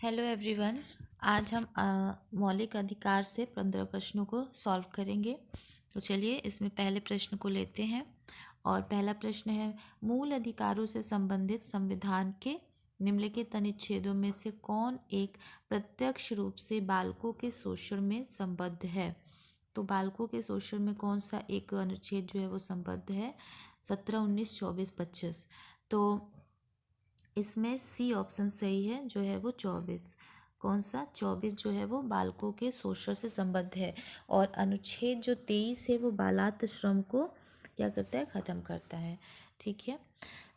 Hello everyone. आज हम मौलिक अधिकार से 15 प्रश्नों को सॉल्व करेंगे। तो चलिए इसमें पहले प्रश्न को लेते हैं। और पहला प्रश्न है, मूल अधिकारों से संबंधित संविधान के निम्नलिखित अनुच्छेदों में से कौन एक प्रत्यक्ष रूप से बालकों के शोषण में संबद्ध है। तो बालकों के शोषण में कौन सा एक अनुच्छेद जो है वो संबद्ध है? 17, 19, 24, 25। तो इसमें सी ऑप्शन सही है, जो है वो 24। कौन सा? 24 जो है वो बालकों के शोषण से संबद्ध है। और अनुच्छेद जो 23 है वो बालात श्रम को क्या करता है? ख़त्म करता है। ठीक है।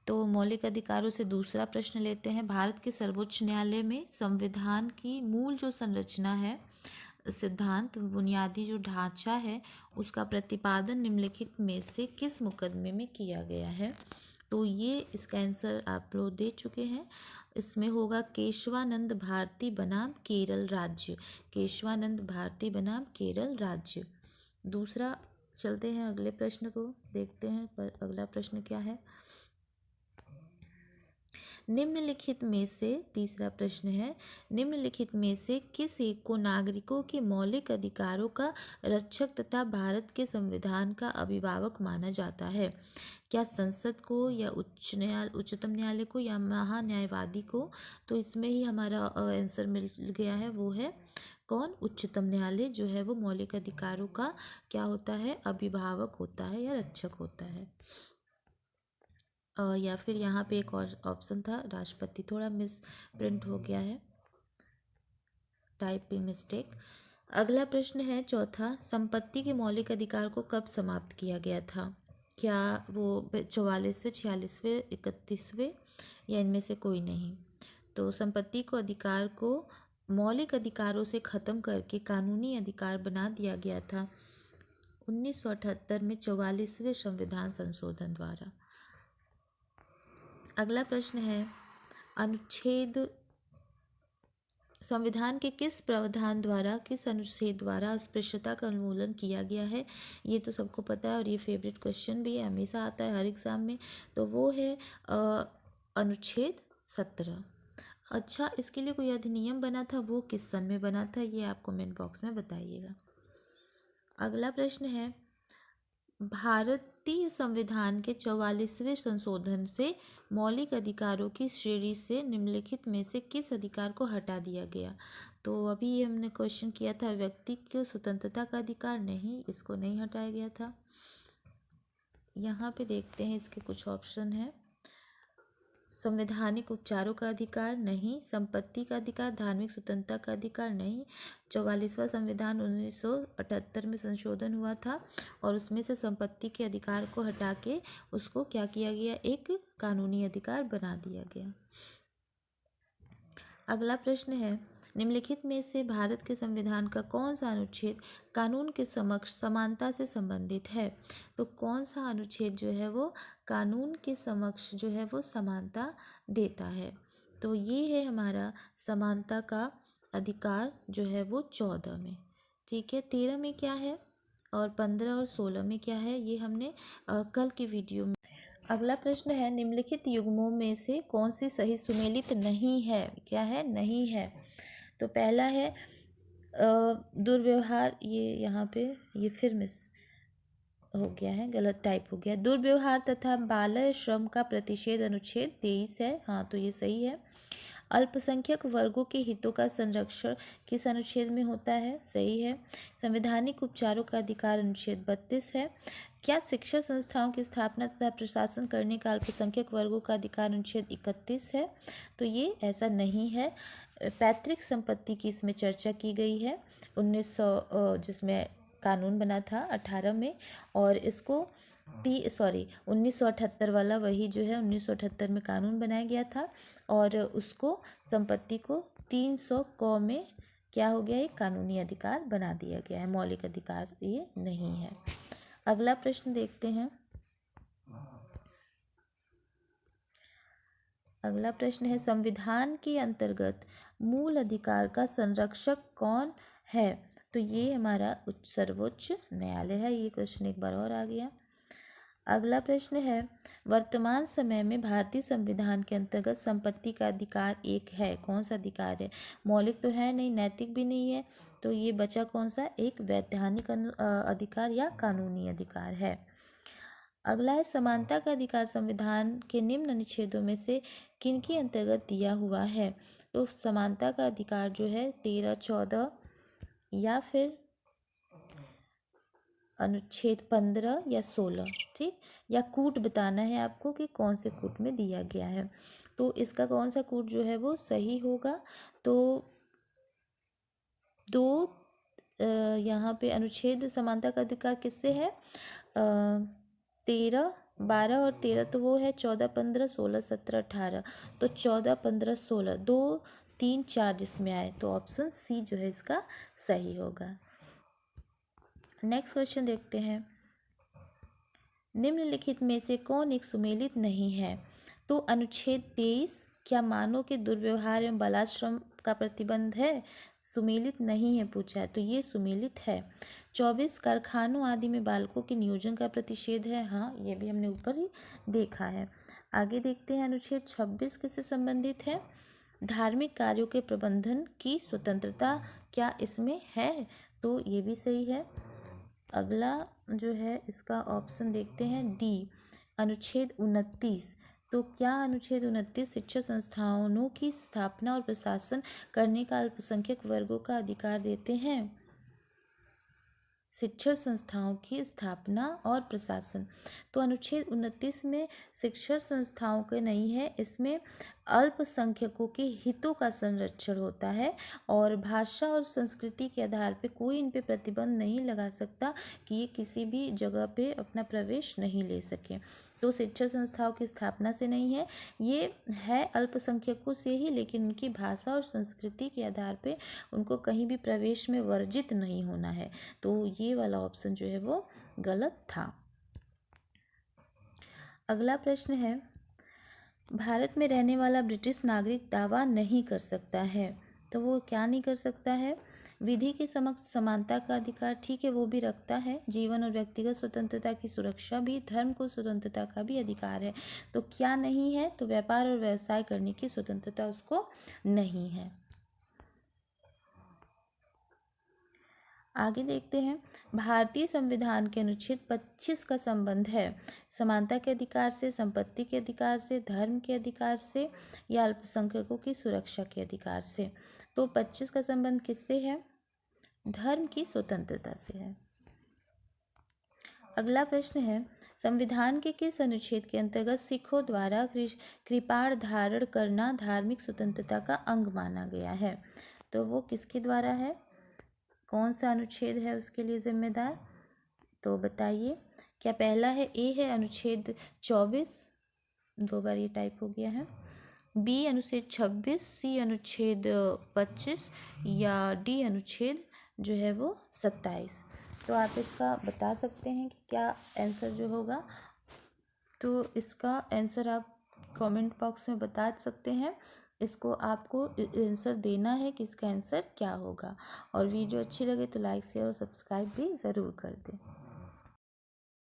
तो मौलिक अधिकारों से दूसरा प्रश्न लेते हैं। भारत के सर्वोच्च न्यायालय में संविधान की मूल जो संरचना है, सिद्धांत, बुनियादी जो ढांचा है, उसका प्रतिपादन निम्नलिखित में से किस मुकदमे में किया गया है? तो ये इसका आंसर आप लोग दे चुके हैं। इसमें होगा केशवानंद भारती बनाम केरल राज्य। केशवानंद भारती बनाम केरल राज्य। दूसरा चलते हैं, अगले प्रश्न को देखते हैं। पर अगला प्रश्न क्या है? निम्नलिखित में से, तीसरा प्रश्न है, निम्नलिखित में से किस एक को नागरिकों के मौलिक अधिकारों का रक्षक तथा भारत के संविधान का अभिभावक माना जाता है? क्या संसद को, या उच्चतम न्यायालय को, या महान्यायवादी को? तो इसमें ही हमारा आंसर मिल गया है, वो है कौन? उच्चतम न्यायालय जो है वो मौलिक अधिकारों का क्या होता है? अभिभावक होता है या रक्षक होता है। या फिर यहाँ पे एक और ऑप्शन था राष्ट्रपति, थोड़ा मिस प्रिंट हो गया है, टाइपिंग मिस्टेक। अगला प्रश्न है चौथा, संपत्ति के मौलिक अधिकार को कब समाप्त किया गया था? क्या वो 44वें, 46वें, 31वें, या इनमें से कोई नहीं? तो संपत्ति को अधिकार को मौलिक अधिकारों से ख़त्म करके कानूनी अधिकार बना दिया गया था 1978 में 44वें संविधान संशोधन द्वारा। अगला प्रश्न है, अनुच्छेद संविधान के किस प्रावधान द्वारा, किस अनुच्छेद द्वारा अस्पृश्यता का उन्मूलन किया गया है? ये तो सबको पता है और ये फेवरेट क्वेश्चन भी है, हमेशा आता है हर एग्ज़ाम में। तो वो है अनुच्छेद 17। अच्छा, इसके लिए कोई अधिनियम बना था, वो किस सन में बना था? ये आप कमेंट बॉक्स में बताइएगा। अगला प्रश्न है, भारतीय संविधान के 44वें संशोधन से मौलिक अधिकारों की श्रेणी से निम्नलिखित में से किस अधिकार को हटा दिया गया? तो अभी ये हमने क्वेश्चन किया था, व्यक्ति की स्वतंत्रता का अधिकार, नहीं, इसको नहीं हटाया गया था। यहाँ पे देखते हैं, इसके कुछ ऑप्शन है। संवैधानिक उपचारों का अधिकार, नहीं। संपत्ति का अधिकार, धार्मिक स्वतंत्रता का अधिकार, नहीं। 44वां संविधान 1978 में संशोधन हुआ था और उसमें से संपत्ति के अधिकार को हटा के उसको क्या किया गया? एक कानूनी अधिकार बना दिया गया। अगला प्रश्न है, निम्नलिखित में से भारत के संविधान का कौन सा अनुच्छेद कानून के समक्ष समानता से संबंधित है? तो कौन सा अनुच्छेद जो है वो कानून के समक्ष जो है वो समानता देता है? तो ये है हमारा समानता का अधिकार जो है वो 14 में। ठीक है, 13 में क्या है और 15 और 16 में क्या है, ये हमने कल की वीडियो में। अगला प्रश्न है, निम्नलिखित युग्मों में से कौन सी सही सुमेलित नहीं है? क्या है? नहीं है। तो पहला है दुर्व्यवहार, ये यहाँ पे ये फिर मिस हो गया है, गलत टाइप हो गया। दुर्व्यवहार तथा बाल श्रम का प्रतिषेध अनुच्छेद 23 है, हाँ तो ये सही है। अल्पसंख्यक वर्गों के हितों का संरक्षण किस अनुच्छेद में होता है? सही है। संवैधानिक उपचारों का अधिकार अनुच्छेद 32 है। क्या शिक्षा संस्थाओं की स्थापना तथा प्रशासन करने का अल्पसंख्यक वर्गों का अधिकार अनुच्छेद 31 है? तो ये ऐसा नहीं है। पैतृक संपत्ति की इसमें चर्चा की गई है 1900 जिसमें कानून बना था 18 में, और इसको 1978 वाला वही जो है 1978 में कानून बनाया गया था और उसको संपत्ति को 300 क में क्या हो गया? एक कानूनी अधिकार बना दिया गया है, मौलिक अधिकार ये नहीं है। अगला प्रश्न देखते हैं। अगला प्रश्न है, संविधान के अंतर्गत मूल अधिकार का संरक्षक कौन है? तो ये हमारा सर्वोच्च न्यायालय है। ये क्वेश्चन एक बार और आ गया। अगला प्रश्न है, वर्तमान समय में भारतीय संविधान के अंतर्गत संपत्ति का अधिकार एक है। कौन सा अधिकार है? मौलिक तो है नहीं, नैतिक भी नहीं है, तो ये बचा कौन सा? एक वैधानिक अधिकार या कानूनी अधिकार है। अगला है, समानता का अधिकार संविधान के निम्न अनुच्छेदों में से किनके अंतर्गत दिया हुआ है? तो समानता का अधिकार जो है 13, 14 या फिर अनुच्छेद 15 या 16, ठीक, या कूट बताना है आपको कि कौन से कूट में दिया गया है। तो इसका कौन सा कूट जो है वो सही होगा? तो दो यहाँ पे अनुच्छेद समानता का अधिकार किससे है? 13, 12 और 13, तो वो है 14, 15, 16, 17, 18। तो 14, 15, 16, 2, 3, 4 जिसमें आए, तो ऑप्शन सी जो है इसका सही होगा। नेक्स्ट क्वेश्चन देखते हैं, निम्नलिखित में से कौन एक सुमेलित नहीं है? तो अनुच्छेद 23 क्या मानव के दुर्व्यवहार एवं बालाश्रम का प्रतिबंध है? सुमेलित नहीं है पूछा है, तो ये सुमेलित है। 24 कारखानों आदि में बालकों के नियोजन का प्रतिषेध है। हाँ, ये भी हमने ऊपर ही देखा है। आगे देखते हैं, अनुच्छेद 26 किससे संबंधित है? धार्मिक कार्यों के प्रबंधन की स्वतंत्रता क्या इसमें है? तो ये भी सही है। अगला जो है इसका ऑप्शन देखते हैं डी, अनुच्छेद 29। तो क्या अनुच्छेद 29 शिक्षा संस्थानों की स्थापना और प्रशासन करने का अल्पसंख्यक वर्गों का अधिकार देते हैं? शिक्षण संस्थाओं की स्थापना और प्रशासन, तो अनुच्छेद 29 में शिक्षण संस्थाओं के नहीं है, इसमें अल्पसंख्यकों के हितों का संरक्षण होता है और भाषा और संस्कृति के आधार पे कोई इन पे प्रतिबंध नहीं लगा सकता कि ये किसी भी जगह पे अपना प्रवेश नहीं ले सके। तो शिक्षण संस्थाओं की स्थापना से नहीं है, ये है अल्पसंख्यकों से ही, लेकिन उनकी भाषा और संस्कृति के आधार पे उनको कहीं भी प्रवेश में वर्जित नहीं होना है। तो ये वाला ऑप्शन जो है वो गलत था। अगला प्रश्न है, भारत में रहने वाला ब्रिटिश नागरिक दावा नहीं कर सकता है। तो वो क्या नहीं कर सकता है? विधि के समक्ष समानता का अधिकार, ठीक है, वो भी रखता है। जीवन और व्यक्तिगत स्वतंत्रता की सुरक्षा भी, धर्म को स्वतंत्रता का भी अधिकार है। तो क्या नहीं है? तो व्यापार और व्यवसाय करने की स्वतंत्रता उसको नहीं है। आगे देखते हैं, भारतीय संविधान के अनुच्छेद 25 का संबंध है समानता के अधिकार से, संपत्ति के अधिकार से, धर्म के अधिकार से या अल्पसंख्यकों की सुरक्षा के अधिकार से? तो 25 का संबंध किससे है? धर्म की स्वतंत्रता से है। अगला प्रश्न है, संविधान के किस अनुच्छेद के अंतर्गत सिखों द्वारा कृपाण धारण करना धार्मिक स्वतंत्रता का अंग माना गया है? तो वो किसके द्वारा है? कौन सा अनुच्छेद है उसके लिए जिम्मेदार? तो बताइए। क्या पहला है, ए है अनुच्छेद 24, 2 बार ये टाइप हो गया है, बी अनुच्छेद 26, सी अनुच्छेद 25 या डी अनुच्छेद जो है वो 27? तो आप इसका बता सकते हैं कि क्या आंसर जो होगा। तो इसका आंसर आप कमेंट बॉक्स में बता सकते हैं। इसको आपको आंसर देना है कि इसका आंसर क्या होगा। और वीडियो अच्छी लगे तो लाइक शेयर और सब्सक्राइब भी ज़रूर कर दें।